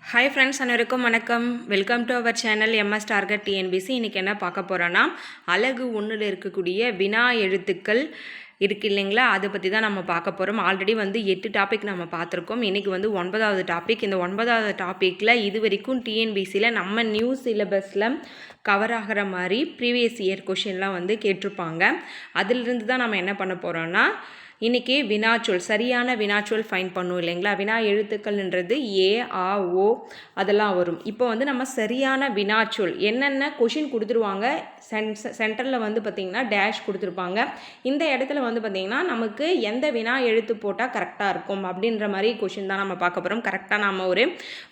Hi friends, அனைவருக்கும் வணக்கம். Welcome to our channel MS target TNPSC. இன்றைக்கி என்ன பார்க்க போகிறோன்னா, அலகு 1ல் இருக்கக்கூடிய வினா எழுத்துக்கள் இருக்குது இல்லைங்களா, அதை பற்றி தான் நம்ம பார்க்க போகிறோம். ஆல்ரெடி 8 டாபிக் நம்ம பார்த்துருக்கோம். இன்றைக்கி 9வது டாபிக். இந்த 9வது டாப்பிக்கில் இது வரைக்கும் டிஎன்பிசியில் நம்ம நியூ சிலபஸில் கவர் ஆகிற மாதிரி ப்ரீவியஸ் இயர் கொஷின்லாம் கேட்டிருப்பாங்க. அதிலிருந்து தான் நம்ம என்ன பண்ண போகிறோன்னா, இன்றைக்கி வினாச்சொல், சரியான வினாச்சொல் ஃபைன் பண்ணும் இல்லைங்களா. வினா எழுத்துக்கள்ன்றது ஏ, ஆ, ஓ அதெல்லாம் வரும். இப்போ நம்ம சரியான வினாச்சொல் என்னென்ன கொஷின் கொடுத்துருவாங்க. சென்டரில் பார்த்திங்கன்னா டேஷ் கொடுத்துருப்பாங்க. இந்த இடத்துல பார்த்திங்கன்னா நமக்கு எந்த வினா எழுத்து போட்டால் கரெக்டாக இருக்கும் அப்படின்ற மாதிரி கொஷின் தான் நம்ம பார்க்க போகிறோம். கரெக்டாக நம்ம ஒரு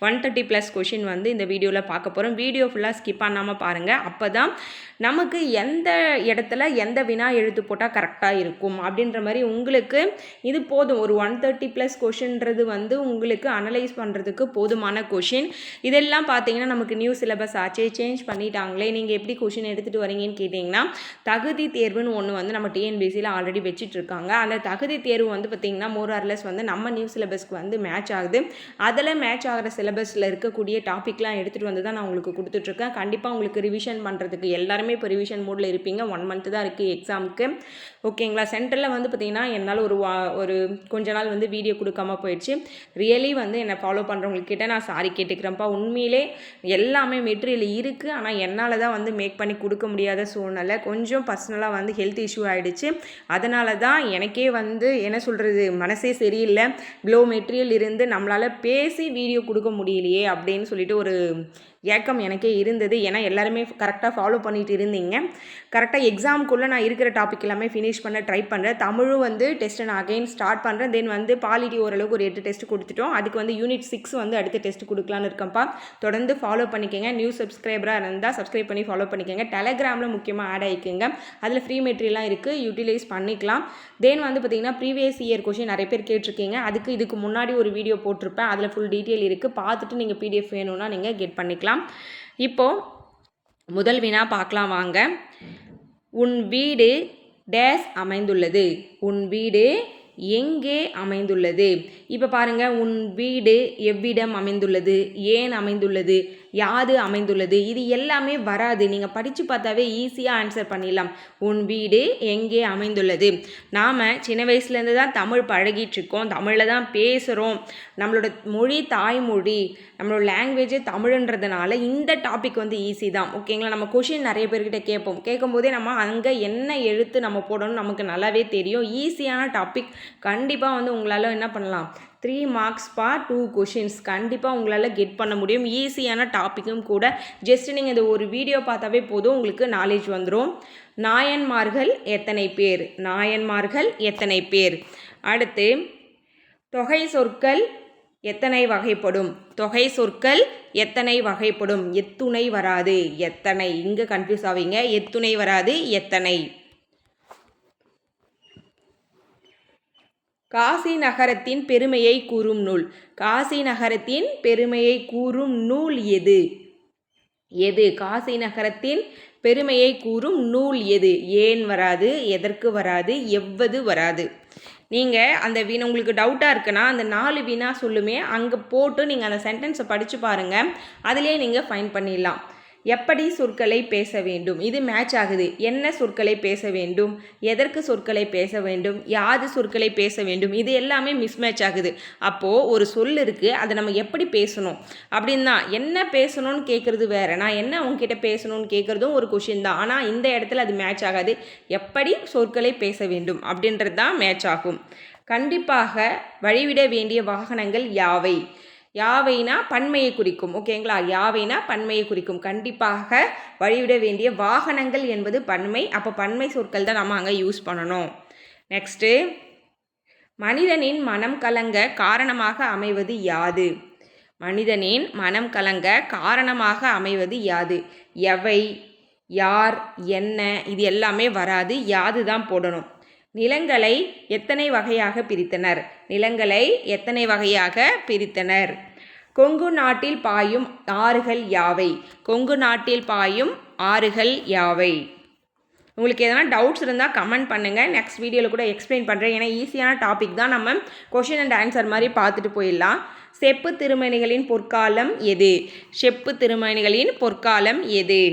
130+ கொஷின் இந்த வீடியோவில் பார்க்க போகிறோம். வீடியோ ஃபுல்லாக ஸ்கிப் பண்ணாமல் பாருங்கள். அப்போ தான் நமக்கு எந்த இடத்துல எந்த வினா எழுத்து போட்டால் கரெக்டாக இருக்கும் அப்படின்ற மாதிரி உங்களுக்கு இது போதும். ஒரு 130+ கொஷின்றது உங்களுக்கு அனலைஸ் பண்ணுறதுக்கு போதுமான கொஷின். இதெல்லாம் பார்த்தீங்கன்னா நமக்கு நியூ சிலபஸ் ஆச்சே, சேஞ்ச் பண்ணிட்டாங்களே, நீங்கள் எப்படி கொஷின் எடுத்துகிட்டு வரீங்கன்னு கேட்டிங்கன்னா, தகுதி தேர்வுன்னு ஒன்று நம்ம டிஎன்பிசியில் ஆல்ரெடி வச்சிட்ருக்காங்க. அந்த தகுதி தேர்வு பார்த்திங்கன்னா மோரார்லெஸ் நம்ம நியூ சிலபஸ்க்கு மேட்ச் ஆகுது. அதில் மேட்ச் ஆகிற சிலபஸில் இருக்கக்கூடிய டாப்பிக்லாம் எடுத்துகிட்டு தான் நான் உங்களுக்கு கொடுத்துட்ருக்கேன். கண்டிப்பாக உங்களுக்கு ரிவிஷன் பண்ணுறதுக்கு எல்லாருமே இப்போ ரிவிஷன் மோடில் இருப்பீங்க. 1 மந்த் தான் இருக்குது எக்ஸாமுக்கு, ஓகேங்களா. சென்டரில் பார்த்திங்கன்னா என்னால் ஒரு கொஞ்ச நாள் வீடியோ கொடுக்காம போயிடுச்சு. ரியலி என்னை ஃபாலோ பண்ணுறவங்கக்கிட்ட நான் சாரி கேட்டுக்கிறேன்ப்பா. உண்மையிலே எல்லாமே மெட்டீரியல் இருக்குது, ஆனால் என்னால் தான் மேக் பண்ணி கொடுக்க முடியாத சூழ்நிலை. கொஞ்சம் பர்சனலாக ஹெல்த் இஷ்யூ ஆகிடுச்சு. அதனால தான் எனக்கே என்ன சொல்கிறது, மனசே சரியில்லை. இவ்வளோ மெட்டீரியல் இருந்து நம்மளால் பேசி வீடியோ கொடுக்க முடியலையே அப்படின்னு சொல்லிட்டு ஒரு ஏக்கம் எனக்கே இருந்தது. ஏன்னா எல்லாருமே கரெக்டாக ஃபாலோ பண்ணிட்டு இருந்தீங்க. கரெக்டாக எக்ஸாமுக்குள்ளே நான் இருக்கிற டாபிக் எல்லாமே ஃபினிஷ் பண்ண ட்ரை பண்ணுறேன். தமிழும் டெஸ்ட்டை நான் அகைன் ஸ்டார்ட் பண்ணுறேன். தென் பாலிட்டி ஓரளவுக்கு ஒரு 8 டெஸ்ட் கொடுத்துட்டோம். அதுக்கு யூனிட் 6 அடுத்த டெஸ்ட் கொடுக்கலான்னு இருக்கேன்ப்பா. தொடர்ந்து ஃபாலோ பண்ணிக்கோங்க. நியூ சப்ஸ்கிரைபராக இருந்தால் சப்ஸ்கிரைப் பண்ணி ஃபாலோ பண்ணிக்கோங்க. டெலகிராமில் முக்கியமாக ஆட் ஆகிக்குங்க. அதில் ஃப்ரீ மெட்டீரியல்லாம் இருக்குது, யூட்டிலைஸ் பண்ணிக்கலாம். தென் பார்த்திங்கன்னா ப்ரீவியஸ் இயர் கொஷின் நிறைய பேர் கேட்டிருக்கீங்க. இதுக்கு முன்னாடி ஒரு வீடியோ போட்டிருப்பேன். அதில் ஃபுல் டீட்டெயில் இருக்குது. பார்த்துட்டு நீங்கள் பிடிஎஃப் வேணும்னா நீங்கள் கெட் பண்ணிக்கலாம். இப்போது முதல் வினா பார்க்கலாம் வாங்க. உன் வீடு டேஸ் அமைந்துள்ளது. உன் வீடு எங்கே அமைந்துள்ளது? இப்போ பாருங்கள், உன் வீடு எவ்விடம் அமைந்துள்ளது, ஏன் அமைந்துள்ளது, யாது அமைந்துள்ளது, இது எல்லாமே வராது. நீங்கள் படித்து பார்த்தாவே ஈஸியாக ஆன்சர் பண்ணிடலாம். உன் வீடு எங்கே அமைந்துள்ளது. நாம் சின்ன வயசுலேருந்து தான் தமிழ் பழகிட்டுருக்கோம், தமிழில் தான் பேசுகிறோம். நம்மளோட மொழி தாய்மொழி, நம்மளோட லாங்குவேஜே தமிழ்ன்றதுனால இந்த டாபிக் ஈஸி தான், ஓகேங்களா. நம்ம கொஷின் நிறைய பேர்கிட்ட கேட்கும்போதே நம்ம அங்கே என்ன எழுத்து நம்ம போடணும் நமக்கு நல்லாவே தெரியும். ஈஸியான டாபிக். கண்டிப்பாக உங்களால் என்ன பண்ணலாம், 3 மார்க்ஸ் ஃபார் 2 கொஷின்ஸ் கண்டிப்பாக உங்களால் கெட் பண்ண முடியும். ஈஸியான டாப்பிக்கும் கூட. ஜஸ்ட் நீங்கள் இந்த ஒரு வீடியோ பார்த்தாவே போதும், உங்களுக்கு நாலேஜ் வந்துடும். நாயன்மார்கள் எத்தனை பேர்? நாயன்மார்கள் எத்தனை பேர்? அடுத்து, தொகை சொற்கள் எத்தனை வகைப்படும்? தொகை சொற்கள் எத்தனை வகைப்படும்? எத்துணை வராது, எத்தனை. இங்கே கன்ஃபியூஸ் ஆவீங்க. எத்துணை வராது, எத்தனை. காசி நகரத்தின் பெருமையை கூறும் நூல். காசி நகரத்தின் பெருமையை கூறும் நூல் எது? எது? காசி நகரத்தின் பெருமையை கூறும் நூல் எது? ஏன் வராது, எதற்கு வராது, எவ்வது வராது. நீங்கள் அந்த வினா உங்களுக்கு டவுட்டாக இருக்குன்னா அந்த 4 வினா சொல்லுமே அங்கே போட்டு நீங்கள் அந்த சென்டென்ஸை படித்து பாருங்கள். அதிலே நீங்கள் ஃபைன் பண்ணிடலாம். எப்படி சொற்களை பேச வேண்டும்? இது மேட்ச் ஆகுது. என்ன சொற்களை பேச வேண்டும், எதற்கு சொற்களை பேச வேண்டும், யாது சொற்களை பேச வேண்டும், இது எல்லாமே மிஸ்மேட்ச் ஆகுது. அப்போது ஒரு சொல் இருக்குது, அதை நம்ம எப்படி பேசணும் அப்படின்னு தான். என்ன பேசணும்னு கேட்குறது வேறு, நான் என்ன அவங்ககிட்ட பேசணும்னு கேட்குறதும் ஒரு கொஷின் தான். ஆனால் இந்த இடத்துல அது மேட்ச் ஆகாது. எப்படி சொற்களை பேச வேண்டும் அப்படின்றது தான் மேட்ச் ஆகும். கண்டிப்பாக வழிவிட வேண்டிய வாகனங்கள் யாவை? யாவைனா பன்மையை குறிக்கும், ஓகேங்களா. யாவைனா பன்மையை குறிக்கும். கண்டிப்பாக வழிவிட வேண்டிய வாகனங்கள் என்பது பன்மை. அப்போ பன்மை சொற்கள் தான் நம்ம அங்கே யூஸ் பண்ணணும். நெக்ஸ்ட்டு, மனிதனின் மனம் கலங்க காரணமாக அமைவது யாது? மனிதனின் மனம் கலங்க காரணமாக அமைவது யாது? எவை, யார், என்ன, இது எல்லாமே வராது. யாது தான் போடணும். நிலங்களை எத்தனை வகையாக பிரித்தனர்? நிலங்களை எத்தனை வகையாக பிரித்தனர்? கொங்கு நாட்டில் பாயும் ஆறுகள் யாவை? கொங்கு நாட்டில் பாயும் ஆறுகள் யாவை? உங்களுக்கு எதனா டவுட்ஸ் இருந்தால் கமெண்ட் பண்ணுங்கள். நெக்ஸ்ட் வீடியோவில் கூட எக்ஸ்பிளைன் பண்ணுறேன். ஏன்னா ஈஸியான டாபிக் தான், நம்ம கொஷின் அண்ட் ஆன்சர் மாதிரி பார்த்துட்டு போயிடலாம். செப்பு திருமணிகளின் பொற்காலம் எது? செப்பு திருமணிகளின் பொற்காலம் எது?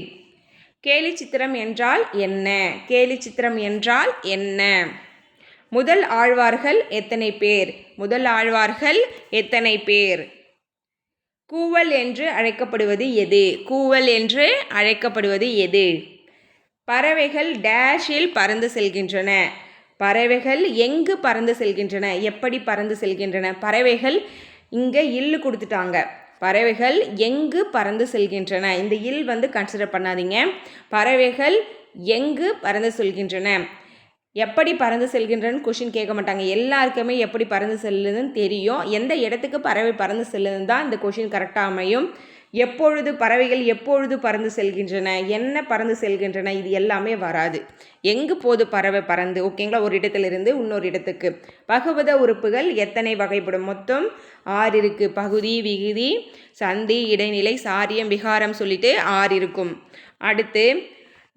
கேலி சித்திரம் என்றால் என்ன? கேலி சித்திரம் என்றால் என்ன? முதல் ஆழ்வார்கள் எத்தனை பேர்? முதல் ஆழ்வார்கள் எத்தனை பேர்? கூவல் என்று அழைக்கப்படுவது எது? கூவல் என்று அழைக்கப்படுவது எது? பறவைகள் டேஷில் பறந்து செல்கின்றன. பறவைகள் எங்கு பறந்து செல்கின்றன? எப்படி பறந்து செல்கின்றன? பறவைகள் இங்கே இல்லு கொடுத்துட்டாங்க. பறவைகள் எங்கு பறந்து செல்கின்றன? இந்த இல் கன்சிடர் பண்ணாதீங்க. பறவைகள் எங்கு பறந்து செல்கின்றன? எப்படி பறந்து செல்கின்றன்னு கொஷின் கேட்க மாட்டாங்க. எல்லாருக்குமே எப்படி பறந்து செல்லுதுன்னு தெரியும். எந்த இடத்துக்கு பறவை பறந்து செல்லுதுன்னு தான் இந்த கொஷின் கரெக்டாக அமையும். எப்பொழுது பறவைகள் எப்பொழுது பறந்து செல்கின்றன, என்ன பறந்து செல்கின்றன, இது எல்லாமே வராது. எங்கு போது பறவை பறந்து, ஓகேங்களா, ஒரு இடத்திலிருந்து இன்னொரு இடத்துக்கு. பகுபத உறுப்புகள் எத்தனை வகைப்படும்? மொத்தம் 6 இருக்குது. பகுதி, விகுதி, சந்தி, இடைநிலை, சாரியம், விகாரம் சொல்லிட்டு 6 இருக்கும். அடுத்து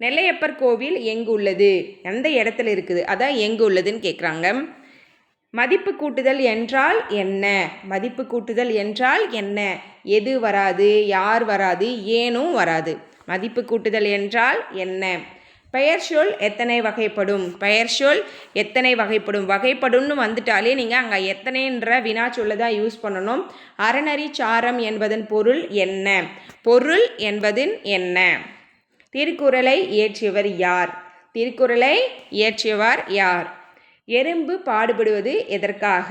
நெல்லையப்பர் கோவில் எங்கு உள்ளது? எந்த இடத்துல இருக்குது? அதான் எங்கு உள்ளதுன்னு கேட்குறாங்க. மதிப்பு கூட்டுதல் என்றால் என்ன? மதிப்பு கூட்டுதல் என்றால் என்ன? எது வராது, யார் வராது, ஏனும் வராது. மதிப்பு கூட்டுதல் என்றால் என்ன? பெயர் சொல் எத்தனை வகைப்படும்? பெயர் சொல் எத்தனை வகைப்படும்? வகைப்படும்னு வந்துட்டாலே நீங்கள் அங்கே எத்தனைன்ற வினா சொல்ல தான் யூஸ் பண்ணணும். அறநெறி சாரம் என்பதன் பொருள் என்ன? பொருள் என்பதன் என்ன? திருக்குறளை இயற்றியவர் யார்? திருக்குறளை இயற்றியவர் யார்? எறும்பு பாடுபடுவது எதற்காக?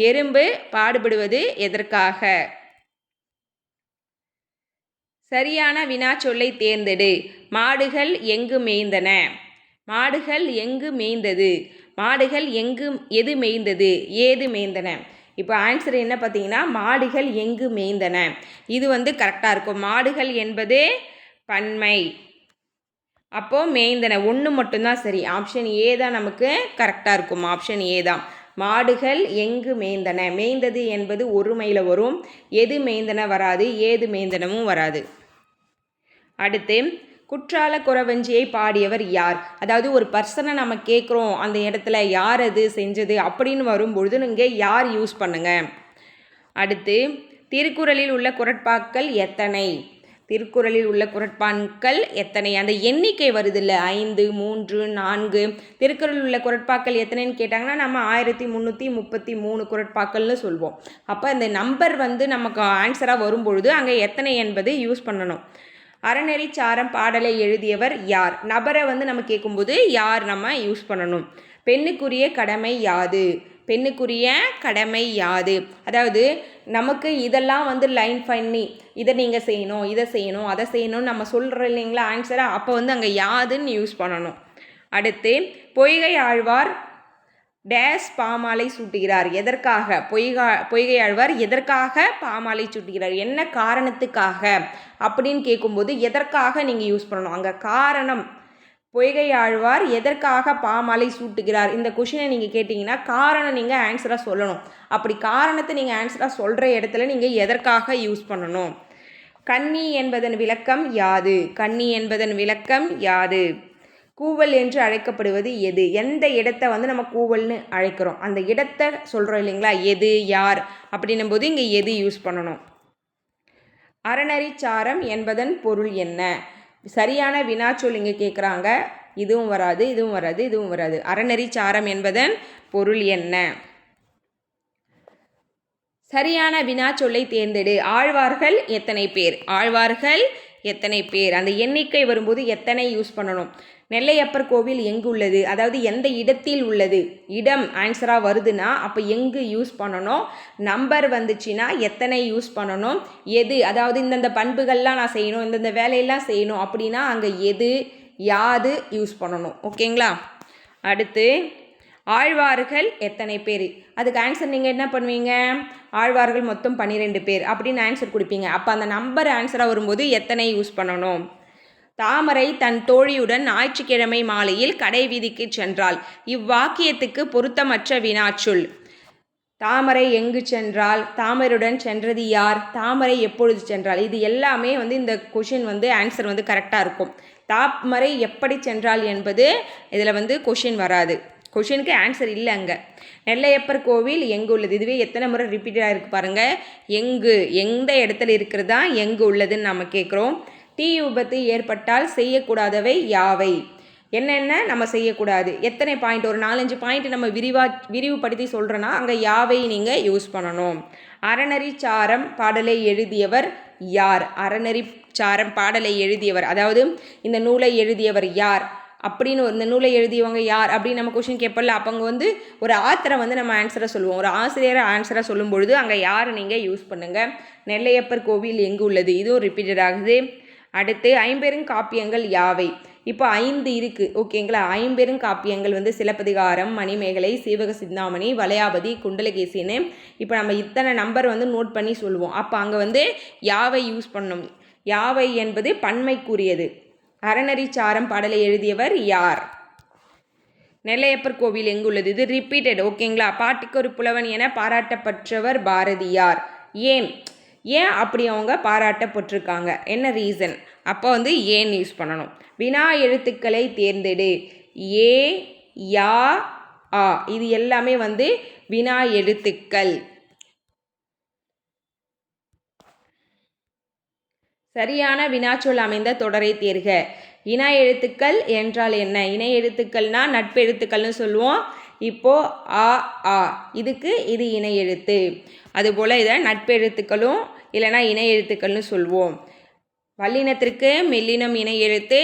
எறும்பு பாடுபடுவது எதற்காக? சரியான வினா சொல்லை தேர்ந்தெடு. மாடுகள் எங்கு மேய்ந்தன? மாடுகள் எங்கு மேய்ந்தது? மாடுகள் எது மேய்ந்தது, ஏது மேய்ந்தன? இப்போ ஆன்சர் என்ன பார்த்தீங்கன்னா, மாடுகள் எங்கு மேய்ந்தன. இது கரெக்டாக இருக்கும். மாடுகள் என்பது பன்மை. அப்போது மேய்ந்தன ஒன்று மட்டும்தான் சரி. ஆப்ஷன் ஏ தான் நமக்கு கரெக்டாக இருக்கும். ஆப்ஷன் ஏ தான். மாடுகள் எங்கு மேய்ந்தன. மேய்ந்தது என்பது ஒருமையில் வரும். எது மேய்ந்தன வராது, ஏது மேய்ந்தனமும் வராது. அடுத்து குற்றால குறவஞ்சியை பாடியவர் யார்? அதாவது ஒரு பர்சனை நம்ம கேட்குறோம், அந்த இடத்துல யார் அது செஞ்சது அப்படின்னு வரும்பொழுது நீங்கள் யார் யூஸ் பண்ணுங்க. அடுத்து திருக்குறளில் உள்ள குறட்பாக்கள் எத்தனை? திருக்குறளில் உள்ள குறட்பாக்கள் எத்தனை? அந்த எண்ணிக்கை வருது இல்லை, 5, 3, 4. திருக்குறளில் உள்ள குறட்பாக்கள் எத்தனைன்னு கேட்டாங்கன்னா நம்ம 1333 குறட்பாக்கள்னு சொல்வோம். அப்போ இந்த நம்பர் நமக்கு ஆன்சராக வரும்பொழுது அங்கே எத்தனை என்பது யூஸ் பண்ணணும். அறநெறி சாரம் பாடலை எழுதியவர் யார்? நபரை நம்ம கேட்கும்போது யார் நம்ம யூஸ் பண்ணணும். பெண்ணுக்குரிய கடமை யாது? பெண்ணுக்குரிய கடமை யாது? அதாவது நமக்கு இதெல்லாம் லைன் பண்ணி இதை நீங்கள் செய்யணும், இதை செய்யணும், அதை செய்யணும்னு நம்ம சொல்கிறோம் இல்லைங்களா ஆன்சரை. அப்போ அங்கே யாதுன்னு யூஸ் பண்ணணும். அடுத்து பொய்கை ஆழ்வார் டேஸ் பாமாலை சூட்டுகிறார் எதற்காக? பொய்கை ஆழ்வார் எதற்காக பாமாலை சூட்டுகிறார், என்ன காரணத்துக்காக அப்படின்னு கேட்கும்போது எதற்காக நீங்கள் யூஸ் பண்ணணும். அங்கே காரணம். பொய்கை ஆழ்வார் எதற்காக பாமாலை சூட்டுகிறார், இந்த கொஷினை நீங்கள் கேட்டிங்கன்னா காரணம் நீங்கள் ஆன்சராக சொல்லணும். அப்படி காரணத்தை நீங்கள் ஆன்சராக சொல்கிற இடத்துல நீங்கள் எதற்காக யூஸ் பண்ணணும். கன்னி என்பதன் விளக்கம் யாது? கன்னி என்பதன் விளக்கம் யாது? கூவல் என்று அழைக்கப்படுவது எது? எந்த இடத்தை நம்ம கூவல்னு அழைக்கிறோம், அந்த இடத்தை சொல்கிறோம் இல்லைங்களா, எது, யார் அப்படின்னும் போது இங்கே எது யூஸ் பண்ணணும். அறநெறி சாரம் என்பதன் பொருள் என்ன? சரியான வினாச்சொல் இங்கே கேட்குறாங்க. இதுவும் வராது, இதுவும் வராது, இதுவும் வராது. அறநெறி சாரம் என்பதன் பொருள் என்ன? சரியான வினாச்சொல்லை தேர்ந்தெடு. ஆழ்வார்கள் எத்தனை பேர்? ஆழ்வார்கள் எத்தனை பேர்? அந்த எண்ணிக்கை வரும்போது எத்தனை யூஸ் பண்ணணும். நெல்லையப்பர் கோவில் எங்கு உள்ளது? அதாவது எந்த இடத்தில் உள்ளது. இடம் ஆன்சராக வருதுன்னா அப்போ எங்கு யூஸ் பண்ணணும். நம்பர் வந்துச்சுன்னா எத்தனை யூஸ் பண்ணணும். எது, அதாவது இந்தந்த பண்புகள்லாம் நான் செய்யணும், இந்தந்த வேலையெல்லாம் செய்யணும் அப்படின்னா அங்கே எது, யாது யூஸ் பண்ணணும். ஓகேங்களா. அடுத்து ஆழ்வார்கள் எத்தனை பேர்? அதுக்கு ஆன்சர் நீங்கள் என்ன பண்ணுவீங்க, ஆழ்வார்கள் மொத்தம் 12 பேர் அப்படின்னு ஆன்சர் கொடுப்பீங்க. அப்போ அந்த நம்பர் ஆன்சராக வரும்போது எத்தனை யூஸ் பண்ணணும். தாமரை தன் தோழியுடன் ஞாயிற்றுக்கிழமை மாலையில் கடை வீதிக்கு சென்றாள். இவ்வாக்கியத்துக்கு பொருத்தமற்ற வினாச்சொல். தாமரை எங்கு சென்றால், தாமரையுடன் சென்றது யார், தாமரை எப்பொழுது சென்றால், இது எல்லாமே இந்த கொஷின் ஆன்சர் கரெக்டாக இருக்கும். தாமரை எப்படி சென்றால் என்பது இதில் கொஷின் வராது. கொஷினுக்கு ஆன்சர் இல்லை அங்கே. நெல்லையப்பர் கோவில் எங்கு உள்ளது? இதுவே எத்தனை முறை ரிப்பீட்டடாக இருக்குது பாருங்கள். எங்கு, எந்த இடத்துல இருக்கிறதா எங்கு உள்ளதுன்னு நம்ம கேட்குறோம். தீ விபத்து ஏற்பட்டால் செய்யக்கூடாதவை யாவை? என்னென்ன நம்ம செய்யக்கூடாது? எத்தனை பாயிண்ட்? ஒரு 4-5 பாயிண்ட் நம்ம விரிவுபடுத்தி சொல்கிறோன்னா அங்கே யாவை நீங்கள் யூஸ் பண்ணணும். அறநெறி சாரம் பாடலை எழுதியவர் யார்? அறநெறி சாரம் பாடலை எழுதியவர், அதாவது இந்த நூலை எழுதியவர் யார் அப்படின்னு, இந்த நூலை எழுதியவங்க யார் அப்படின்னு நம்ம கொஷின் கேட்பல. அப்போ அங்கே வந்து ஒரு ஆத்தரை வந்து நம்ம ஆன்சரை சொல்லுவோம். ஒரு ஆசிரியரை ஆன்சரை சொல்லும் பொழுது அங்கே யார் நீங்கள் யூஸ் பண்ணுங்கள். நெல்லையப்பர் கோவில் எங்கு உள்ளது? இதுவும் ரிப்பீட்டட் ஆகுது. அடுத்து ஐம்பெருங்காப்பியங்கள் யாவை? இப்போ 5 இருக்குது ஓகேங்களா. ஐம்பெருங்காப்பியங்கள் வந்து சிலப்பதிகாரம், மணிமேகலை, சீவக சிந்தாமணி, வளையாபதி, குண்டலகேசின்னு இப்போ நம்ம இத்தனை நம்பர் வந்து நோட் பண்ணி சொல்லுவோம். அப்போ அங்கே வந்து யாவை யூஸ் பண்ணணும். யாவை என்பது பன்மைக்குரியது. அறநெறி சாரம் பாடலை எழுதியவர் யார்? நெல்லையப்பர் கோவில் எங்குள்ளது? இது ரிப்பீட்டட் ஓகேங்களா. பாட்டுக்கு ஒரு புலவன் என பாராட்டப்பட்டவர் பாரதியார். ஏன் அப்படி அவங்க பாராட்டப்பட்டிருக்காங்க? என்ன ரீசன்? அப்போ வந்து ஏன் யூஸ் பண்ணணும். வினா எழுத்துக்களை தேர்ந்தெடு. ஏ, யா, ஆ இது எல்லாமே வந்து வினா எழுத்துக்கள். சரியான வினாச்சொல் அமைந்த தொடரை தேர்க. இணை எழுத்துக்கள் என்றால் என்ன? இணை எழுத்துக்கள்னா நட்பு எழுத்துக்கள்னு சொல்லுவோம். இப்போது ஆ ஆ இதுக்கு இது இணை எழுத்து. அதுபோல் இதை நட்பு எழுத்துக்களும் இல்லைனா இணை எழுத்துக்கள்னு சொல்லுவோம். வல்லினத்திற்கு மெல்லினம் இணை எழுத்து,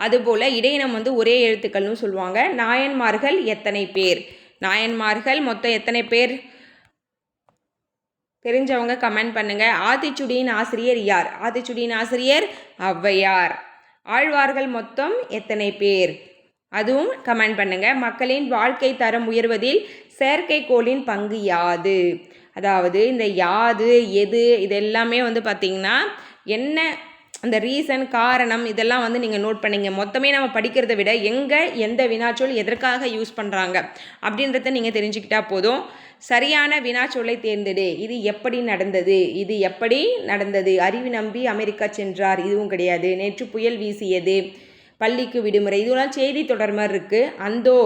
அதுபோல் இடையினம் வந்து ஒரே எழுத்துக்கள்னு சொல்லுவாங்க. நாயன்மார்கள் எத்தனை பேர்? நாயன்மார்கள் மொத்தம் எத்தனை பேர்? தெரிஞ்சவங்க கமெண்ட் பண்ணுங்கள். ஆத்திச்சுடியின் ஆசிரியர் யார்? ஆத்திச்சுடியின் ஆசிரியர் ஔவையார். ஆழ்வார்கள் மொத்தம் எத்தனை பேர்? அதுவும் கமெண்ட் பண்ணுங்கள். மக்களின் வாழ்க்கை தரம் உயர்வதில் செயற்கைக்கோளின் பங்கு யாது? அதாவது இந்த யாது, எது இதெல்லாமே வந்து பார்த்திங்கன்னா என்ன அந்த ரீசன், காரணம் இதெல்லாம் வந்து நீங்கள் நோட் பண்ணிங்க. மொத்தமே நம்ம படிக்கிறத விட எங்கே எந்த வினாச்சொல் எதற்காக யூஸ் பண்ணுறாங்க அப்படின்றத நீங்கள் தெரிஞ்சுக்கிட்டால் போதும். சரியான வினாச்சொல்லை தேர்ந்தெடு. இது எப்படி நடந்தது? இது எப்படி நடந்தது? அறிவு நம்பி அமெரிக்கா சென்றார். இதுவும் கிடையாது. நேற்று புயல் வீசியது. பள்ளிக்கு விடுமுறை. இதெல்லாம் செய்தி தொடர் மாதிரி இருக்குது. அந்தோ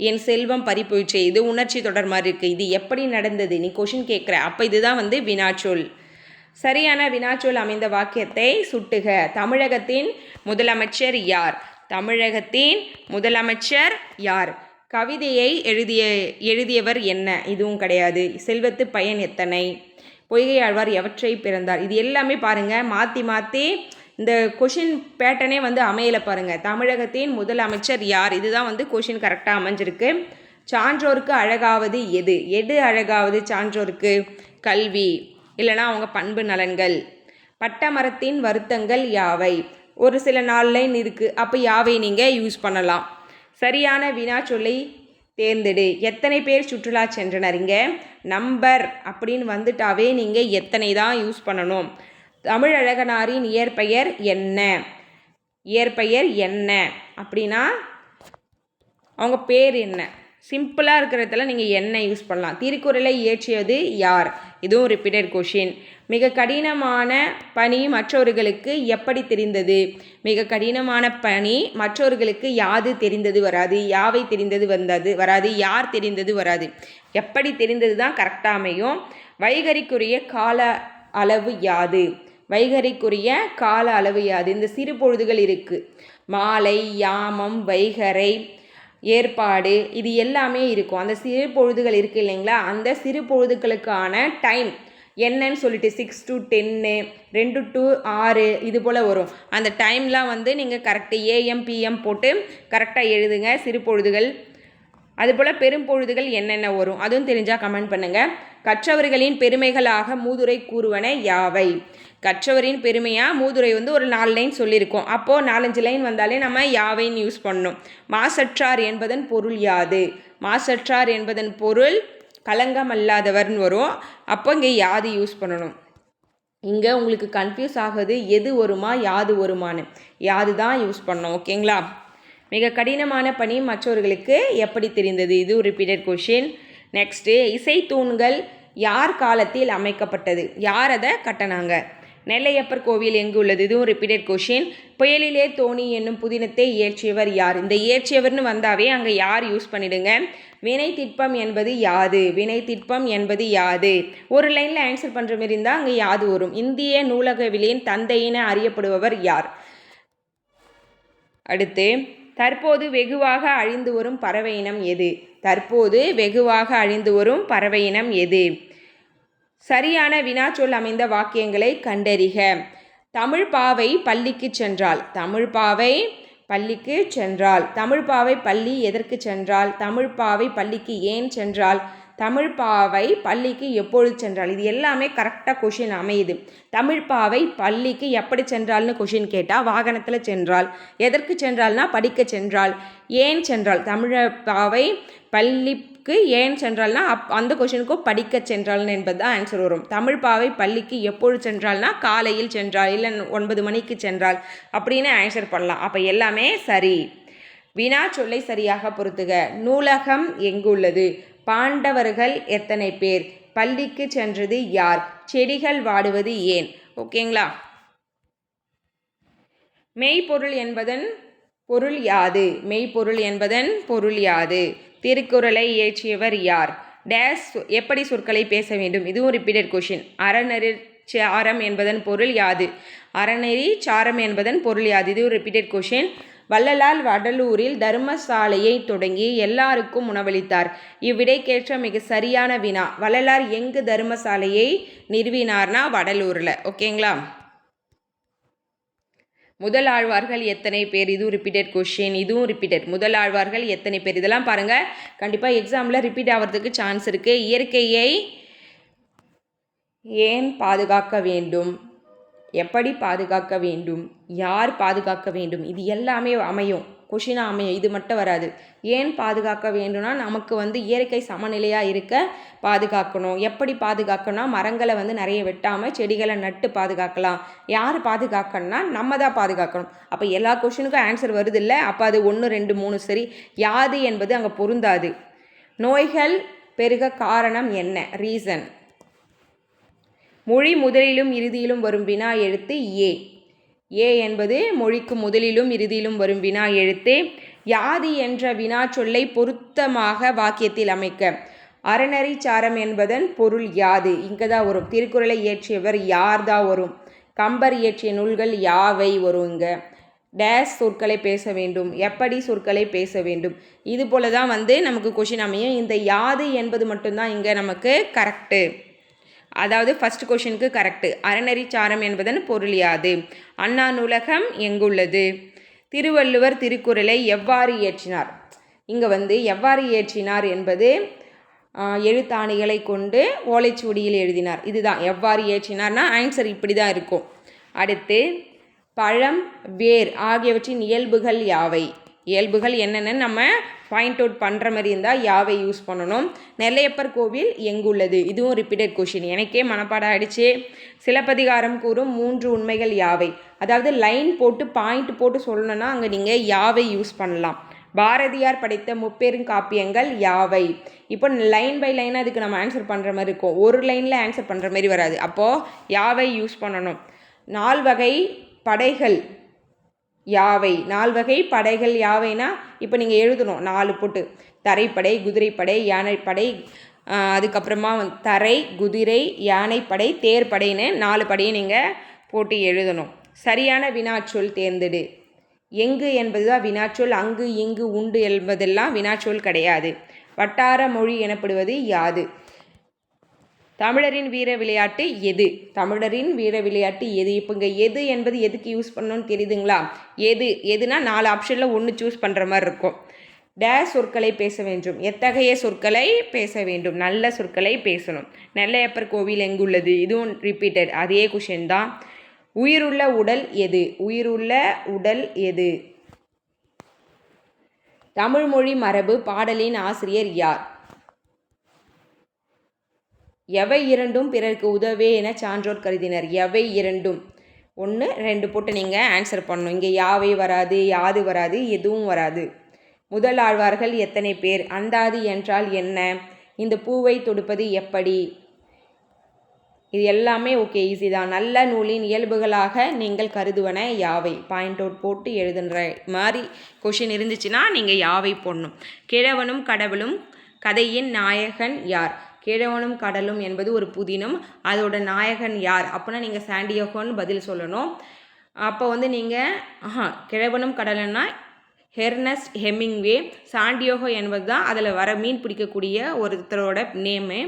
என் செல்வம் பறி போயிடுச்சு. இது உணர்ச்சி தொடர் மாதிரி இருக்குது. இது எப்படி நடந்தது? நீ கொஷின் கேட்குற. அப்போ இதுதான் வந்து வினாச்சொல். சரியான வினாச்சொல் அமைந்த வாக்கியத்தை சுட்டுக. தமிழகத்தின் முதலமைச்சர் யார்? தமிழகத்தின் முதலமைச்சர் யார்? கவிதையை எழுதியவர் என்ன? இதுவும் கிடையாது. செல்வத்து பயன் எத்தனை? பொய்கை ஆழ்வார் எவற்றை பிறந்தார்? இது எல்லாமே பாருங்கள் மாற்றி மாற்றி இந்த கொஷின் பேட்டர்னே வந்து அமையலை பாருங்கள். தமிழகத்தின் முதலமைச்சர் யார்? இதுதான் வந்து கொஷின் கரெக்டாக அமைஞ்சிருக்கு. சான்றோருக்கு அழகாவது எது? எது அழகாவது சான்றோருக்கு? கல்வி இல்லைனா அவங்க பண்பு நலன்கள். பட்டமரத்தின் வருத்தங்கள் யாவை? ஒரு சில 4 லைன் இருக்குது. அப்போ யாவை நீங்கள் யூஸ் பண்ணலாம். சரியான வினாச்சொல்லை தேர்ந்தெடு. எத்தனை பேர் சுற்றுலா சென்றனர்? இங்கே நம்பர் அப்படின்னு வந்துட்டாவே நீங்கள் எத்தனை தான் யூஸ் பண்ணணும். தமிழழகனாரின் இயற்பெயர் என்ன? இயற்பெயர் என்ன அப்படின்னா அவங்க பேர் என்ன? சிம்பிளாக இருக்கிறதுல நீங்கள் என்ன யூஸ் பண்ணலாம். திருக்குறளை இயற்றியது யார்? இதுவும் ரிப்பீட்டட் கொஷின். மிக கடினமான பணி மற்றவர்களுக்கு எப்படி தெரிந்தது? மிக கடினமான பணி மற்றவர்களுக்கு யாது தெரிந்தது வராது. யாவை தெரிந்தது வராது. யார் தெரிந்தது வராது. எப்படி தெரிந்தது தான் கரெக்டாக அமையும். வைகரிக்குரிய கால அளவு யாது? வைகரிக்குரிய கால அளவு யாது? இந்த சிறு பொழுதுகள் இருக்குது. மாலை, யாமம், வைகரை, ஏற்பாடு இது எல்லாமே இருக்கும். அந்த சிறு பொழுதுகள் இருக்குது இல்லைங்களா, அந்த சிறு பொழுதுகளுக்கான டைம் என்னன்னு சொல்லிட்டு 6 to 10, 2 to 6 இது போல் வரும். அந்த டைம்லாம் வந்து நீங்கள் கரெக்டு AM PM போட்டு கரெக்டாக எழுதுங்க. சிறு பொழுதுகள் அதுபோல் பெரும்பொழுதுகள் என்னென்ன வரும் அதுவும் தெரிஞ்சால் கமெண்ட் பண்ணுங்கள். கற்றவர்களின் பெருமைகளாக மூதுரை கூறுவன யாவை? கற்றவரின் பெருமையாக மூதுரை வந்து ஒரு 4 லைன் சொல்லியிருக்கோம். அப்போது 4-5 லைன் வந்தாலே நம்ம யாவைன்னு யூஸ் பண்ணணும். மாசற்றார் என்பதன் பொருள் யாது? மாசற்றார் என்பதன் பொருள் களங்கம் அல்லாதவர்னு வரும். அப்போ இங்கே யாது யூஸ் பண்ணணும். இங்கே உங்களுக்கு கன்ஃபியூஸ் ஆகுது எது வருமா யாது வருமானு. யாது தான் யூஸ் பண்ணணும் ஓகேங்களா. மிக கடினமான பணி மற்றவர்களுக்கு எப்படி தெரிந்தது? இது ஒரு ரிப்பீட்டட் கொஷின். நெக்ஸ்ட்டு இசை தூண்கள் யார் காலத்தில் அமைக்கப்பட்டது? யார் அதை கட்டினாங்க? நெல்லையப்பர் கோவில் எங்கு உள்ளது? இதுவும் ரிப்பீட்டட் கொஷின். புயலிலே தோணி என்னும் புதினத்தை இயற்றியவர் யார்? இந்த இயற்றியவர்னு வந்தாவே அங்கே யார் யூஸ் பண்ணிடுங்க. வினை திட்பம் என்பது யாது? வினை திட்பம் என்பது யாது? ஒரு லைனில் ஆன்சர் பண்ணுற மாதிரி இருந்தால் அங்கே யாது வரும். இந்திய நூலகவியலின் தந்தை என அறியப்படுபவர் யார்? அடுத்து, தற்போது வெகுவாக அழிந்து வரும் பறவை இனம் எது? தற்போது வெகுவாக அழிந்து வரும் பறவை இனம் எது? சரியான வினாச்சொல் அமைந்த வாக்கியங்களை கண்டறிக. தமிழ் பாவை பள்ளிக்கு சென்றாள். தமிழ் பாவை பள்ளிக்கு சென்றாள். தமிழ் பாவை பள்ளி எதற்கு சென்றாள்? தமிழ் பாவை பள்ளிக்கு ஏன் சென்றாள்? தமிழ் பாவை பள்ளிக்கு எப்பொழுது சென்றாள்? இது எல்லாமே கரெக்டாக கொஷின் அமையுது. தமிழ் பாவை பள்ளிக்கு எப்படி சென்றாள்னு கொஷின் கேட்டால் வாகனத்தில் சென்றாள். எதற்கு சென்றாள்னா படிக்க சென்றாள். ஏன் சென்றாள்? தமிழ் பாவை பள்ளிக்கு ஏன் சென்றாள்னா அந்த கொஷினுக்கும் படிக்க சென்றாள்னு என்பது தான் ஆன்சர் வரும். தமிழ் பாவை பள்ளிக்கு எப்பொழுது சென்றாள்னா காலையில் சென்றாள், இல்லை 9 மணிக்கு சென்றாள் அப்படின்னு ஆன்சர் பண்ணலாம். அப்போ எல்லாமே சரி. வினா சொல்லை சரியாக பொறுத்துக. நூலகம் எங்குள்ளது? பாண்டவர்கள் எத்தனை பேர்? பள்ளிக்கு சென்றது யார்? செடிகள் வாடுவது ஏன்? ஓகேங்களா? மெய்ப்பொருள் என்பதன் பொருள் யாது? மெய்ப்பொருள் என்பதன் பொருள் யாது? திருக்குறளை இயற்றியவர் யார்? டேஸ் எப்படி சொற்களை பேச வேண்டும்? இதுவும் ரிப்பீட்டட் கொஷின். அறநெறி சாரம் என்பதன் பொருள் யாது? அறநெறி சாரம் என்பதன் பொருள் யாது? இதுவும் ரிப்பீட்டட் கொஷின். வள்ளலார் வடலூரில் தர்மசாலையை தொடங்கி எல்லாருக்கும் உணவளித்தார். இவ்விடைக்கேற்ற மிக சரியான வினா. வள்ளலார் எங்கு தர்மசாலையை நிறுவினார்னா வடலூரில். ஓகேங்களா? முதல் ஆழ்வார்கள் எத்தனை பேர்? இதுவும் ரிப்பீட்டட் கொஷின். இதுவும் ரிப்பீட்டட். முதல் ஆழ்வார்கள் எத்தனை பேர்? இதெல்லாம் பாருங்கள், கண்டிப்பாக எக்ஸாமில் ரிப்பீட் ஆகிறதுக்கு சான்ஸ் இருக்குது. இயற்கையை ஏன் பாதுகாக்க வேண்டும்? எப்படி பாதுகாக்க வேண்டும்? யார் பாதுகாக்க வேண்டும்? இது எல்லாமே அமையும், கொஷினாக அமையும். இது மட்டும் வராது. ஏன் பாதுகாக்க வேண்டும்னா நமக்கு இயற்கை சமநிலையாக இருக்க பாதுகாக்கணும். எப்படி பாதுகாக்கணும்னா மரங்களை நிறைய வெட்டாமல் செடிகளை நட்டு பாதுகாக்கலாம். யார் பாதுகாக்கணும்னா நம்ம தான் பாதுகாக்கணும். அப்போ எல்லா கொஷினுக்கும் ஆன்சர் வருது இல்லை? அப்போ அது 1, 2, 3 சரி. யாது என்பது அங்கே பொருந்தாது. நோய்கள் பெருக காரணம் என்ன? ரீசன். மொழி முதலிலும் இறுதியிலும் வரும் வினா எழுத்து ஏ. ஏ என்பது மொழிக்கு முதலிலும் இறுதியிலும் வரும் வினா எழுத்து. யாது என்ற வினா சொல்லை பொருத்தமாக வாக்கியத்தில் அமைக்க. அறநெறி சாரம் என்பதன் பொருள் யாது? இங்கே தான் வரும். திருக்குறளை இயற்றியவர் யார் தான் வரும். கம்பர் இயற்றிய நூல்கள் யாவை வரும். இங்கே டேஸ் சொற்களை பேச வேண்டும், எப்படி சொற்களை பேச வேண்டும். இது போல தான் நமக்கு கொஷின் அமையும். இந்த யாது என்பது மட்டும்தான் இங்கே நமக்கு கரெக்டு. அதாவது ஃபஸ்ட் கொஷினுக்கு கரெக்டு. அறநெறி சாரம் என்பதன் பொருள் யாது? அண்ணா நூலகம் எங்குள்ளது? திருவள்ளுவர் திருக்குறளை எவ்வாறு இயற்றினார்? இங்கே எவ்வாறு இயற்றினார் என்பது எழுத்தாணிகளை கொண்டு ஓலைச்சுவடியில் எழுதினார். இதுதான் எவ்வாறு இயற்றினார்னா ஆன்சர் இப்படி தான் இருக்கும். அடுத்து, பழம், வேர் ஆகியவற்றின் இயல்புகள் யாவை? இயல்புகள் என்னென்னு நம்ம பாயிண்ட் அவுட் பண்ணுற மாதிரி இருந்தால் யாவை யூஸ் பண்ணணும். நெல்லையப்பர் கோவில் எங்குள்ளது? இதுவும் ரிப்பீட்டட் கொஷின். எனக்கே மனப்பாடம் ஆகிடுச்சு. சிலப்பதிகாரம் கூறும் 3 உண்மைகள் யாவை? அதாவது லைன் போட்டு பாயிண்ட் போட்டு சொல்லணும்னா அங்கே நீங்கள் யாவை யூஸ் பண்ணலாம். பாரதியார் படைத்த முப்பெருங்காப்பியங்கள் யாவை? இப்போ லைன் பை லைனாக அதுக்கு நம்ம ஆன்சர் பண்ணுற மாதிரி இருக்கும். ஒரு லைனில் ஆன்சர் பண்ணுற மாதிரி வராது. அப்போது யாவை யூஸ் பண்ணணும். 4 வகை படைகள் யாவை? 4 வகை படைகள் யாவைனா இப்போ நீங்கள் எழுதணும் 4 போட்டு. தரைப்படை, குதிரைப்படை, யானைப்படை, அதுக்கப்புறமா தரை, குதிரை, யானைப்படை, தேர்ப்படைன்னு 4 படையை நீங்கள் போட்டு எழுதணும். சரியான வினாச்சொல் தேர்ந்தெடு. எங்கு என்பது தான் வினாச்சொல். அங்கு, இங்கு, உண்டு என்பதெல்லாம் வினாச்சொல் கிடையாது. வட்டார மொழி எனப்படுவது யாது? தமிழரின் வீர விளையாட்டு எது? தமிழரின் வீர விளையாட்டு எது? இப்போ இங்கே எது என்பது எதுக்கு யூஸ் பண்ணணும்னு தெரியுதுங்களா? எதுனா 4 ஆப்ஷனில் 1 சூஸ் பண்ணுற மாதிரி இருக்கும். டேஸ் சொற்களை பேச வேண்டும். எத்தகைய சொற்களை பேச வேண்டும்? நல்ல சொற்களை பேசணும். நெல்லையப்பர் கோவில் எங்குள்ளது? இதுவும் ரிப்பீட்டட், அதே கொஷின் தான். உயிருள்ள உடல் எது? உயிருள்ள உடல் எது? தமிழ்மொழி மரபு பாடலின் ஆசிரியர் யார்? எவை இரண்டும் பிறருக்கு உதவே என சான்றோர் கருதினர். எவை இரண்டும்? 1, 2 போட்டு நீங்கள் ஆன்சர் பண்ணணும். இங்கே யாவை வராது, யாது வராது, எதுவும் வராது. முதல் ஆழ்வார்கள் எத்தனை பேர்? அந்தாதி என்றால் என்ன? இந்த பூவை தொடுப்பது எப்படி? இது எல்லாமே ஓகே, ஈஸி தான். நல்ல நூலின் இயல்புகளாக நீங்கள் கருதுவன யாவை? பாயிண்ட் அவுட் போட்டு எழுதுன்ற மாதிரி கொஷின் இருந்துச்சுன்னா நீங்கள் யாவை போடணும். கிழவனும் கடவுளும் கதையின் நாயகன் யார்? கிழவனும் கடலும் என்பது ஒரு புதினம், அதோட நாயகன் யார் அப்படின்னா நீங்கள் சாண்டியோகோன்னு பதில் சொல்லணும். அப்போ வந்து நீங்கள் கிழவனும் கடலுன்னா ஹெர்னஸ்ட் ஹெமிங்வே. சாண்டியோகோ என்பது தான் அதில் வர மீன் பிடிக்கக்கூடிய ஒருத்தரோட நேமு.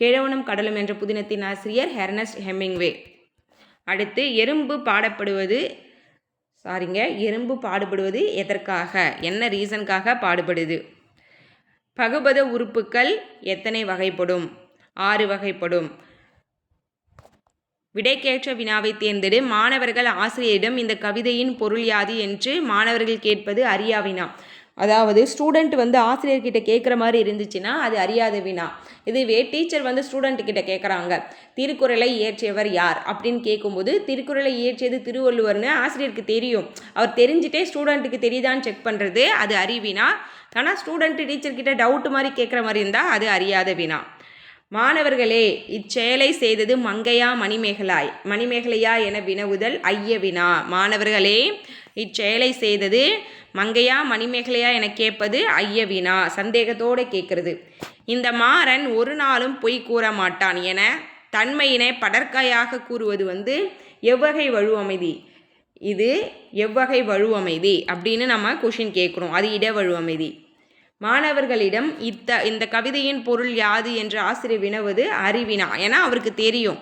கிழவனும் கடலும் என்ற புதினத்தின் ஆசிரியர் ஹெர்னஸ்ட் ஹெமிங்வே. அடுத்து எறும்பு பாடுபடுவது எதற்காக? என்ன ரீசனுக்காக பாடுபடுது? பகுபத உறுப்புக்கள் எத்தனை வகைப்படும்? 6 வகைப்படும். விடைக்கேற்ற வினாவை தேர்ந்தெடு. மாணவர்கள் ஆசிரியரிடம் இந்த கவிதையின் பொருள் யாது என்று மாணவர்கள் கேட்பது அறியா வினா. அதாவது ஸ்டூடெண்ட் வந்து ஆசிரியர்கிட்ட கேட்குற மாதிரி இருந்துச்சுன்னா அது அறியாத வினா. இதுவே டீச்சர் வந்து ஸ்டூடெண்ட்டுக்கிட்ட கேட்குறாங்க, திருக்குறளை இயற்றியவர் யார் அப்படின்னு கேட்கும்போது திருக்குறளை இயற்றியது திருவள்ளுவர்னு ஆசிரியருக்கு தெரியும். அவர் தெரிஞ்சுட்டே ஸ்டூடெண்ட்டுக்கு தெரியுதான்னு செக் பண்ணுறது அது அறிவினா. ஆனால் ஸ்டூடெண்ட்டு டீச்சர்கிட்ட டவுட் மாதிரி கேட்குற மாதிரி இருந்தால் அது அறியாத வினா. மாணவர்களே, இச்செயலை செய்தது மங்கையா மணிமேகலையா என வினவுதல் ஐய வினா. மாணவர்களே, இச்செயலை செய்தது மங்கையா மணிமேகலையா என கேட்பது ஐய வினா, சந்தேகத்தோடு கேட்கறது. இந்த மாறன் ஒரு நாளும் பொய் கூற மாட்டான் என தன்மையினை படற்கையாக கூறுவது வந்து எவ்வகை வழுவமைதி? இது எவ்வகை வழுவமைதி அப்படின்னு நம்ம கொஷின் கேட்குறோம். அது இடவழுவமைதி. மாணவர்களிடம் இந்த கவிதையின் பொருள் யாது என்று ஆசிரியர் வினவது அறிவினா. ஏன்னா அவருக்கு தெரியும்.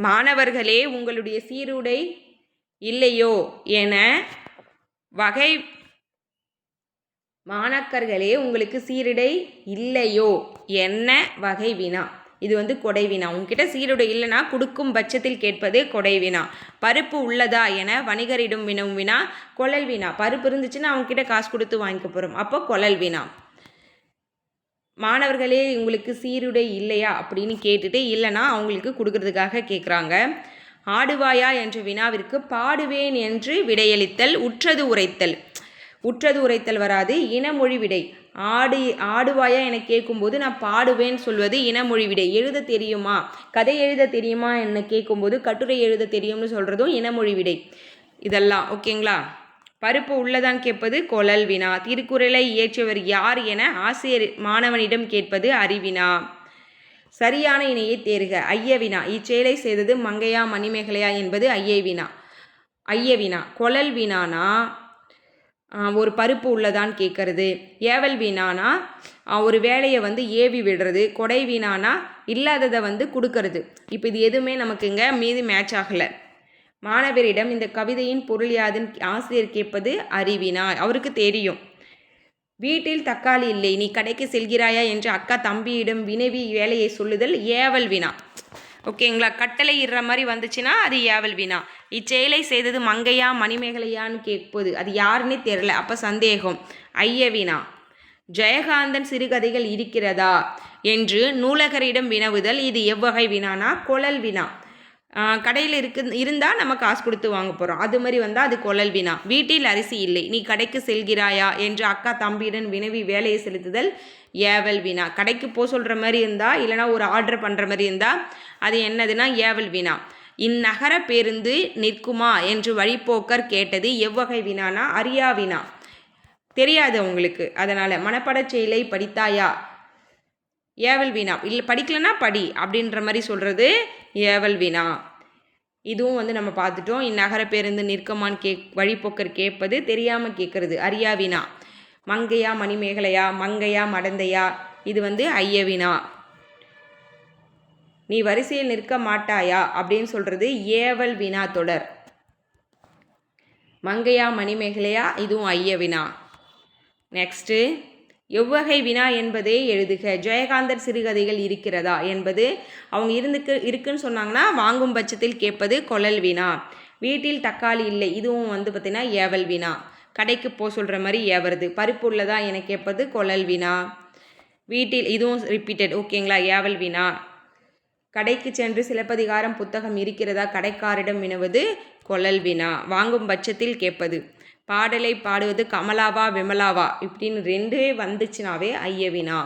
மாணவர்களே, உங்களுடைய சீருடை இல்லையோ என வகை மாணாக்கர்களே உங்களுக்கு சீருடை இல்லையோ என்ன வகை வினா. இது வந்து கொடை வினா. உங்ககிட்ட சீருடை இல்லைனா கொடுக்கும் பட்சத்தில் கேட்பது கொடை வினா. பருப்பு உள்ளதா என வணிகரிடம் வினவும் வினா கொழல் வினா. பருப்பு இருந்துச்சுன்னா அவங்ககிட்ட காசு கொடுத்து வாங்கிக்க போகிறோம், அப்போ கொழல் வினா. மாணவர்களே, உங்களுக்கு சீருடை இல்லையா அப்படின்னு கேட்டுட்டு இல்லைனா அவங்களுக்கு கொடுக்கறதுக்காக கேட்குறாங்க. ஆடுவாயா என்ற வினாவிற்கு பாடுவேன் என்று விடையளித்தல் உற்றது உரைத்தல் வராது. இனமொழி விடை. ஆடுவாயா என கேட்கும்போது நான் பாடுவேன்னு சொல்வது இனமொழி விடை. எழுத தெரியுமா, கதை எழுத தெரியுமா என்ன கேட்கும்போது கட்டுரை எழுத தெரியும்னு சொல்கிறதும் இனமொழி விடை. இதெல்லாம் ஓகேங்களா. பருப்பு உள்ளதான் கேட்பது கொழல் வினா. திருக்குறளை இயற்றியவர் யார் என ஆசிரியர் மாணவனிடம் கேட்பது அறிவினா. சரியான இணையை தேர்க. ஐய வினா. இச்செயலை செய்தது மங்கையா மணிமேகலையா என்பது ஐய வினா. கொழல் வினானா ஒரு பருப்பு உள்ளதான்னு கேட்குறது. ஏவல் வீணானா ஒரு வேலையை வந்து ஏவி விடுறது. கொடை வீணானா இல்லாததை வந்து கொடுக்கறது. இப்போ இது எதுவுமே நமக்கு இங்கே மீது மேட்ச் ஆகலை. மாணவரிடம் இந்த கவிதையின் பொருள் யாதுன்னு ஆசிரியர் கேட்பது அறிவினா. அவருக்கு தெரியும். வீட்டில் தக்காளி இல்லை, நீ கடைக்கு செல்கிறாயா என்று அக்கா தம்பியிடம் வினவி வேலையை சொல்லுதல் ஏவல் வினா. ஓகேங்களா. கட்டளை இடுற மாதிரி வந்துச்சுன்னா அது ஏவல் வினா. இச்செயலை செய்தது மங்கையா மணிமேகலையான்னு கேட்பது அது யாருன்னே தெரில, அப்போ சந்தேகம் ஐய வினா. ஜெயகாந்தன் சிறுகதைகள் இருக்கிறதா என்று நூலகரிடம் வினவுதல் இது எவ்வகை வினானா கொழல் வினா. கடையில் இருந்தால் நம்ம காசு கொடுத்து வாங்க போகிறோம், அது மாதிரி வந்தால் அது கொழல் வினா. வீட்டில் அரிசி இல்லை, நீ கடைக்கு செல்கிறாயா என்று அக்கா தம்பியுடன் வினவி வேலையை செலுத்துதல் ஏவல் வினா. கடைக்கு போக சொல்கிற மாதிரி இருந்தால் இல்லைனா ஒரு ஆர்டர் பண்ணுற மாதிரி இருந்தால் அது என்னதுன்னா ஏவல் வினா. இந்நகர பேருந்து நிற்குமா என்று வழிப்போக்கர் கேட்டது எவ்வகை வினானா அறியா வினா. தெரியாது உங்களுக்கு, அதனால் மனப்பாடச் செயலை படித்தாயா ஏவல் வினா. இல்லை படிக்கலன்னா படி அப்படின்ற மாதிரி சொல்கிறது ஏவல் வினா. இதுவும் வந்து நம்ம பார்த்துட்டோம். இந்நகர பேருந்து நிற்குமான்னு வழிப்போக்கர் கேட்பது தெரியாமல் கேட்குறது அறியா வினா. மங்கையா மணிமேகலையா, மங்கையா மடந்தையா, இது வந்து ஐய வினா. நீ வரிசையில் நிற்க மாட்டாயா அப்படின்னு சொல்கிறது ஏவல் வினா தொடர். மங்கையா மணிமேகலையா, இதுவும் ஐய வினா. நெக்ஸ்ட்டு எவ்வகை வினா என்பதே எழுதுக. ஜெயகாந்தர் சிறுகதைகள் இருக்கிறதா என்பது அவங்க இருக்குன்னு சொன்னாங்கன்னா வாங்கும் பட்சத்தில் கேட்பது கொழல் வினா. வீட்டில் தக்காளி இல்லை, இதுவும் வந்து பார்த்திங்கன்னா ஏவல் வினா. கடைக்கு போக சொல்கிற மாதிரி ஏவறது. பருப்பு உள்ளதா என கேட்பது கொழல் வினா. வீட்டில் இதுவும் ரிப்பீட்டட் ஓகேங்களா ஏவல் வினா. கடைக்கு சென்று சிலப்பதிகாரம் புத்தகம் இருக்கிறதா கடைக்காரிடம் வினவது கொழல் வினா. வாங்கும் பட்சத்தில் கேட்பது. பாடலை பாடுவது கமலாவா விமலாவா இப்படின்னு 2 வந்துச்சுனாவே ஐய வினா.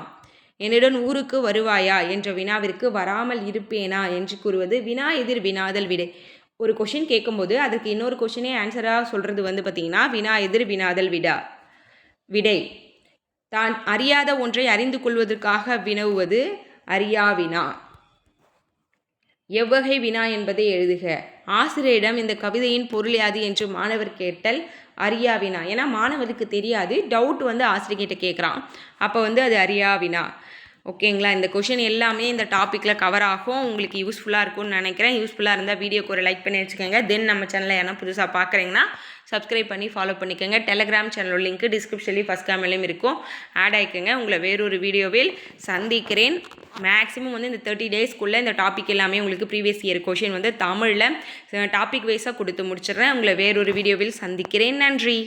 என்னுடன் ஊருக்கு வருவாயா என்ற வினாவிற்கு வராமல் இருப்பேனா என்று கூறுவது வினா எதிர் வினாதல் விடை. ஒரு கொஷின் கேட்கும்போது அதுக்கு இன்னொரு கொஷினே ஆன்சராக சொல்கிறது வந்து பார்த்திங்கன்னா வினா எதிர் வினாதல் விடை. தான் அறியாத ஒன்றை அறிந்து கொள்வதற்காக வினவுவது அறியா வினா. எவ்வகை வினா என்பதை எழுதுக. ஆசிரியரிடம் இந்த கவிதையின் பொருள் யாது என்று மாணவர் கேட்டல் அறியா வினா. ஏன்னா மாணவருக்கு தெரியாது, டவுட் வந்து ஆசிரியர்கிட்ட கேட்குறான், அப்போ வந்து அது அறியா வினா. ஓகேங்களா? இந்த கொஷின் எல்லாமே இந்த டாப்பிக்கில் கவர் ஆகும். உங்களுக்கு யூஸ்ஃபுல்லாக இருக்கும்னு நினைக்கிறேன். யூஸ்ஃபுல்லாக இருந்தால் வீடியோக்கு ஒரு லைக் பண்ணி வச்சுக்கோங்க. தென் நம்ம சேனலில் யாரும் புதுசாக பார்க்குறீங்கன்னா சப்ஸ்கிரைப் பண்ணி ஃபாலோ பண்ணிக்கோங்க. டெலகிராம் சேனலோட லிங்க் டிஸ்கிரிப்ஷன்லேயும் ஃபஸ்ட் காமெண்ட்லேயும் இருக்கும். ஆட் ஆகிக்கோங்க. உங்களை வேறொரு வீடியோவில் சந்திக்கிறேன். மேக்ஸிமம் வந்து இந்த 30 டேஸ்க்குள்ளே இந்த டாபிக் எல்லாமே உங்களுக்கு ப்ரீவியஸ் இயர் கொஷின் வந்து தமிழில் டாபிக் வைஸாக கொடுத்து முடிச்சிடுறேன். உங்களை வேறொரு வீடியோவில் சந்திக்கிறேன். நன்றி.